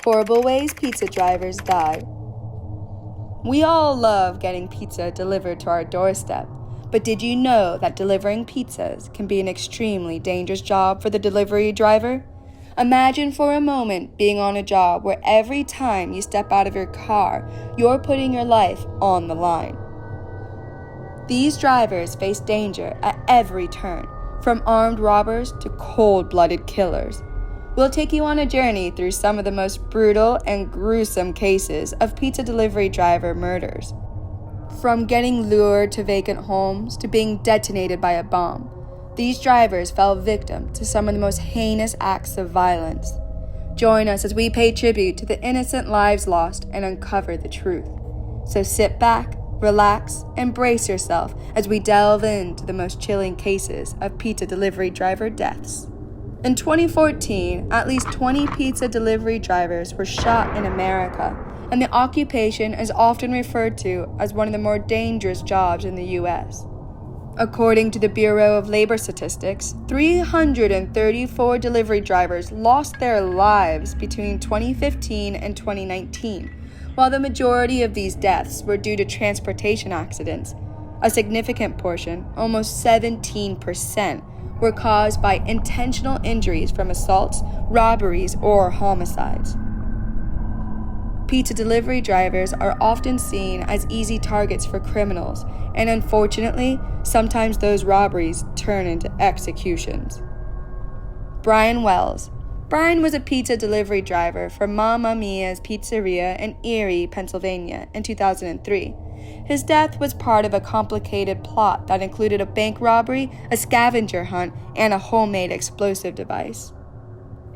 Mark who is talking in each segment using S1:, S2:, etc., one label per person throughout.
S1: Horrible ways pizza drivers die. We all love getting pizza delivered to our doorstep, but did you know that delivering pizzas can be an extremely dangerous job for the delivery driver? Imagine for a moment being on a job where every time you step out of your car, you're putting your life on the line. These drivers face danger at every turn, from armed robbers to cold-blooded killers. We'll take you on a journey through some of the most brutal and gruesome cases of pizza delivery driver murders. From getting lured to vacant homes to being detonated by a bomb, these drivers fell victim to some of the most heinous acts of violence. Join us as we pay tribute to the innocent lives lost and uncover the truth. So sit back, relax, and brace yourself as we delve into the most chilling cases of pizza delivery driver deaths. In 2014, at least 20 pizza delivery drivers were shot in America, and the occupation is often referred to as one of the more dangerous jobs in the U.S. According to the Bureau of Labor Statistics, 334 delivery drivers lost their lives between 2015 and 2019, while the majority of these deaths were due to transportation accidents. A significant portion, almost 17%, were caused by intentional injuries from assaults, robberies, or homicides. Pizza delivery drivers are often seen as easy targets for criminals, and unfortunately, sometimes those robberies turn into executions. Brian Wells. Brian was a pizza delivery driver for Mamma Mia's Pizzeria in Erie, Pennsylvania in 2003. His death was part of a complicated plot that included a bank robbery, a scavenger hunt, and a homemade explosive device.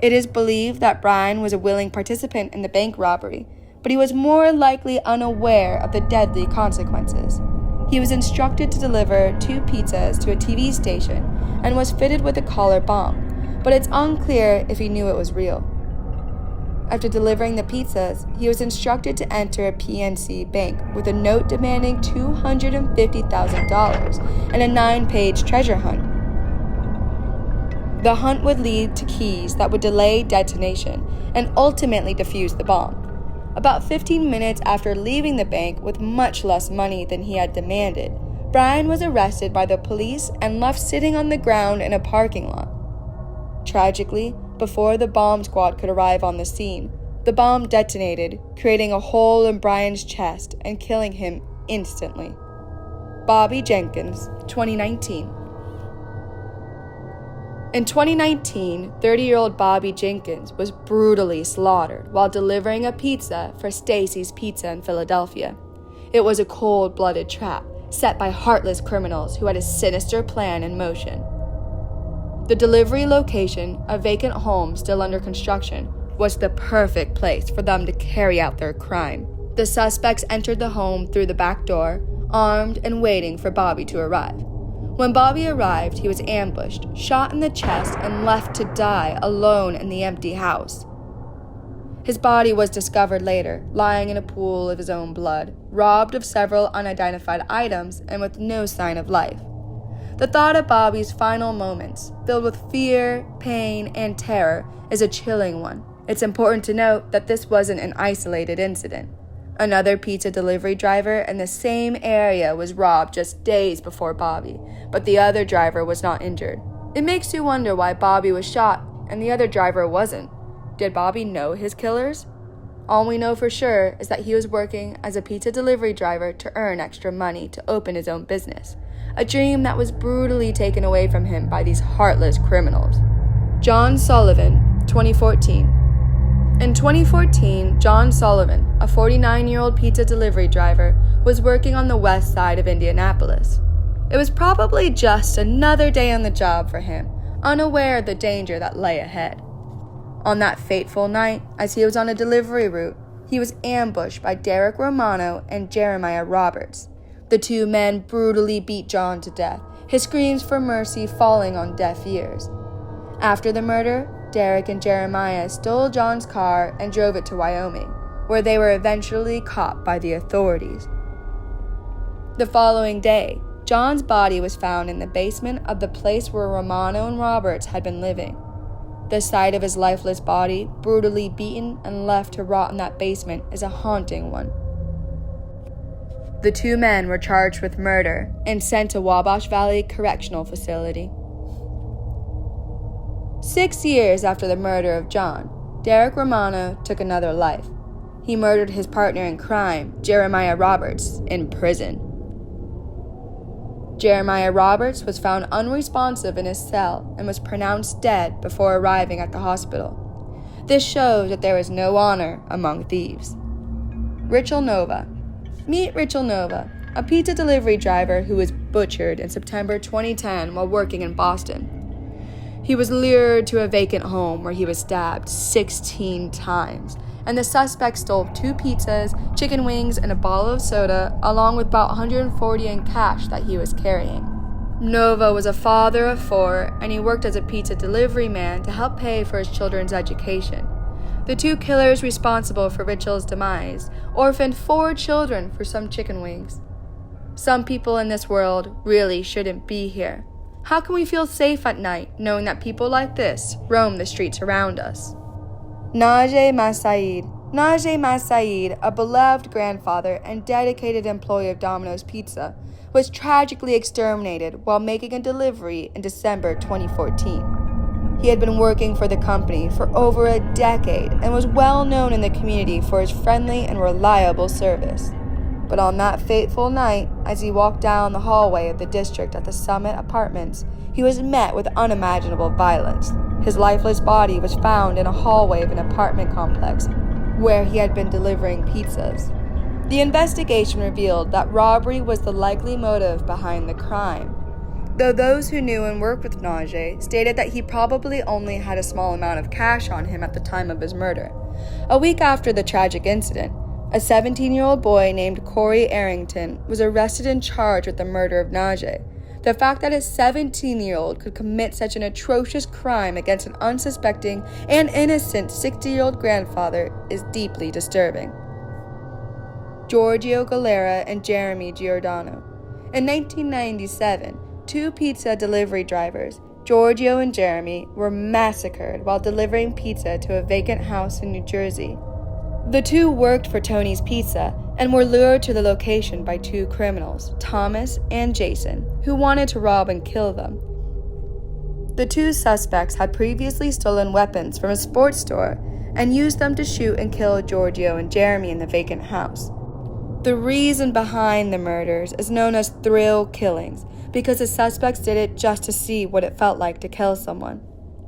S1: It is believed that Brian was a willing participant in the bank robbery, but he was more likely unaware of the deadly consequences. He was instructed to deliver 2 pizzas to a TV station and was fitted with a collar bomb, but it's unclear if he knew it was real. After delivering the pizzas, he was instructed to enter a PNC bank with a note demanding $250,000 and a 9-page treasure hunt. The hunt would lead to keys that would delay detonation and ultimately defuse the bomb. About 15 minutes after leaving the bank with much less money than he had demanded, Brian was arrested by the police and left sitting on the ground in a parking lot. Tragically, before the bomb squad could arrive on the scene, the bomb detonated, creating a hole in Brian's chest and killing him instantly. Bobby Jenkins, 2019. In 2019, 30-year-old Bobby Jenkins was brutally slaughtered while delivering a pizza for Stacy's Pizza in Philadelphia. It was a cold-blooded trap set by heartless criminals who had a sinister plan in motion. The delivery location, a vacant home still under construction, was the perfect place for them to carry out their crime. The suspects entered the home through the back door, armed and waiting for Bobby to arrive. When Bobby arrived, he was ambushed, shot in the chest, and left to die alone in the empty house. His body was discovered later, lying in a pool of his own blood, robbed of several unidentified items, and with no sign of life. The thought of Bobby's final moments, filled with fear, pain, and terror, is a chilling one. It's important to note that this wasn't an isolated incident. Another pizza delivery driver in the same area was robbed just days before Bobby, but the other driver was not injured. It makes you wonder why Bobby was shot and the other driver wasn't. Did Bobby know his killers? All we know for sure is that he was working as a pizza delivery driver to earn extra money to open his own business, a dream that was brutally taken away from him by these heartless criminals. John Sullivan, 2014. In 2014, John Sullivan, a 49-year-old pizza delivery driver, was working on the west side of Indianapolis. It was probably just another day on the job for him, unaware of the danger that lay ahead. On that fateful night, as he was on a delivery route, he was ambushed by Derek Romano and Jeremiah Roberts. The 2 men brutally beat John to death, his screams for mercy falling on deaf ears. After the murder, Derek and Jeremiah stole John's car and drove it to Wyoming, where they were eventually caught by the authorities. The following day, John's body was found in the basement of the place where Romano and Roberts had been living. The sight of his lifeless body, brutally beaten and left to rot in that basement, is a haunting one. The two men were charged with murder and sent to Wabash Valley Correctional Facility. 6 years after the murder of John, Derek Romano took another life. He murdered his partner in crime, Jeremiah Roberts, in prison. Jeremiah Roberts was found unresponsive in his cell and was pronounced dead before arriving at the hospital. This shows that there is no honor among thieves. Richel Nova. Meet Richel Nova, a pizza delivery driver who was butchered in September 2010 while working in Boston. He was lured to a vacant home where he was stabbed 16 times, and the suspect stole 2 pizzas, chicken wings, and a bottle of soda, along with about $140 in cash that he was carrying. Nova was a father of 4, and he worked as a pizza delivery man to help pay for his children's education. The 2 killers responsible for Richel's demise orphaned 4 children for some chicken wings. Some people in this world really shouldn't be here. How can we feel safe at night knowing that people like this roam the streets around us? Najee Massaid. Najee Massaid, a beloved grandfather and dedicated employee of Domino's Pizza, was tragically exterminated while making a delivery in December 2014. He had been working for the company for over a decade and was well known in the community for his friendly and reliable service. But on that fateful night, as he walked down the hallway of the district at the Summit Apartments, he was met with unimaginable violence. His lifeless body was found in a hallway of an apartment complex where he had been delivering pizzas. The investigation revealed that robbery was the likely motive behind the crime, though those who knew and worked with Najee stated that he probably only had a small amount of cash on him at the time of his murder. A week after the tragic incident, a 17-year-old boy named Corey Arrington was arrested and charged with the murder of Najee. The fact that a 17-year-old could commit such an atrocious crime against an unsuspecting and innocent 60-year-old grandfather is deeply disturbing. Giorgio Galera and Jeremy Giordano. In 1997, 2 pizza delivery drivers, Giorgio and Jeremy, were massacred while delivering pizza to a vacant house in New Jersey. The 2 worked for Tony's Pizza and were lured to the location by 2 criminals, Thomas and Jason, who wanted to rob and kill them. The 2 suspects had previously stolen weapons from a sports store and used them to shoot and kill Giorgio and Jeremy in the vacant house. The reason behind the murders is known as thrill killings because the suspects did it just to see what it felt like to kill someone.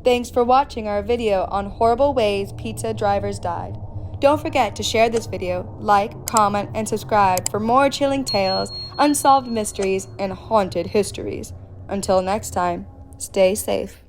S1: Thanks for watching our video on horrible ways pizza drivers died. Don't forget to share this video, like, comment, and subscribe for more chilling tales, unsolved mysteries, and haunted histories. Until next time, stay safe.